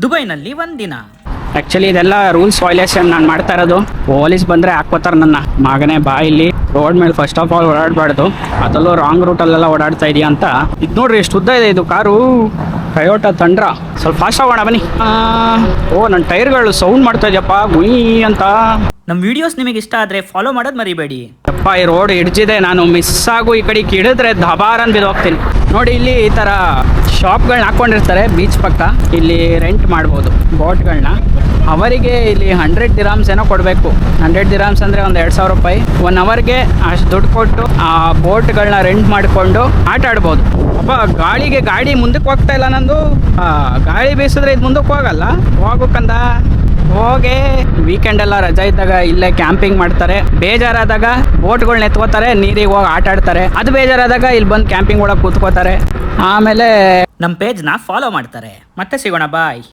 ದುಬೈನಲ್ಲಿ ಒಂದಿನ. ಆ್ಯಕ್ಚುಲಿ ಇದೆಲ್ಲ ರೂಲ್ಸ್ ವೈಲೇಷನ್ ನಾನು ಮಾಡ್ತಾ ಇರೋದು. ಪೊಲೀಸ್ ಬಂದರೆ ಹಾಕ್ಕೋತಾರೆ ನನ್ನ ಮಗನೇ. ಬಾ ಇಲ್ಲಿ ರೋಡ್ ಮೇಲೆ ಫಸ್ಟ್ ಆಫ್ ಆಲ್ ಓಡಾಡಬಾರ್ದು, ಅದರಲ್ಲೂ ರಾಂಗ್ ರೂಟಲ್ಲೆಲ್ಲ ಓಡಾಡ್ತಾ ಇದೆಯಾ ಅಂತ. ಇದು ನೋಡ್ರಿ ಎಷ್ಟು ಉದ್ದ ಇದೆ ಇದು ಕಾರು. ಟೊಯೋಟಾ ತಂಡ್ರ. ಸ್ವಲ್ಪ ಫಾಸ್ಟ್ ಆಗೋಣ ಬನ್ನಿ. ಓ ನನ್ನ ಟೈರ್ಗಳು ಸೌಂಡ್ ಮಾಡ್ತಾ ಇದೆಯಪ್ಪ, ಗುಯ್ ಅಂತ. ನಮ್ಮ ವಿಡಿಯೋಸ್ ನಿಮಗೆ ಇಷ್ಟ ಆದರೆ ಫಾಲೋ ಮಾಡೋದು ಮರಿಬೇಡಿ. ಅಪ್ಪ ಈ ರೋಡ್ ಹಿಡ್ಜಿದೆ, ನಾನು ಮಿಸ್ ಆಗು ಈ ಕಡೆ ಹಿಡಿದ್ರೆ ದಬಾರನ್ ಬಿದ್ದೋಗ್ತೀನಿ. ನೋಡಿ ಇಲ್ಲಿ ಈ ಥರ ಶಾಪ್ಗಳನ್ನ ಹಾಕ್ಕೊಂಡಿರ್ತಾರೆ ಬೀಚ್ ಪಕ್ಕ. ಇಲ್ಲಿ ರೆಂಟ್ ಮಾಡ್ಬೋದು ಬೋಟ್ಗಳನ್ನ. ಅವರಿಗೆ ಇಲ್ಲಿ 100 ದಿರಾಮ್ಸ್ ಏನೋ ಕೊಡಬೇಕು. 100 ದಿರಾಮ್ಸ್ ಅಂದರೆ ಒಂದು 2,000 ರೂಪಾಯಿ. 1 ಅವರ್ಗೆ ಅಷ್ಟು ದುಡ್ಡು ಕೊಟ್ಟು ಆ ಬೋಟ್ಗಳನ್ನ ರೆಂಟ್ ಮಾಡಿಕೊಂಡು ಆಟ ಆಡ್ಬೋದು. ಅಪ್ಪ ಗಾಡಿ ಮುಂದಕ್ಕೆ ಹೋಗ್ತಾ ಇಲ್ಲ ನಂದು. ಗಾಳಿ ಬೀಸಿದ್ರೆ ಇದು ಮುಂದಕ್ಕೆ ಹೋಗಲ್ಲ. ಹೋಗ್ಬೇಕಂದ ಹೋಗಿ ವೀಕೆಂಡ್ ಎಲ್ಲ ರಜಾ ಇದ್ದಾಗ ಇಲ್ಲೇ ಕ್ಯಾಂಪಿಂಗ್ ಮಾಡ್ತಾರೆ. ಬೇಜಾರಾದಾಗ ಬೋಟ್ಗಳನ್ನ ಎತ್ಕೋತಾರೆ, ನೀರಿಗೆ ಹೋಗಿ ಆಟ ಆಡ್ತಾರೆ. ಅದು ಬೇಜಾರಾದಾಗ ಇಲ್ಲಿ ಬಂದು ಕ್ಯಾಂಪಿಂಗ್ ಒಳಗೆ ಕೂತ್ಕೋತಾರೆ. ಆಮೇಲೆ ನಮ್ಮ ಪೇಜ್ನ ಫಾಲೋ ಮಾಡ್ತಾರೆ. ಮತ್ತೆ ಸಿಗೋಣ, ಬಾಯ್.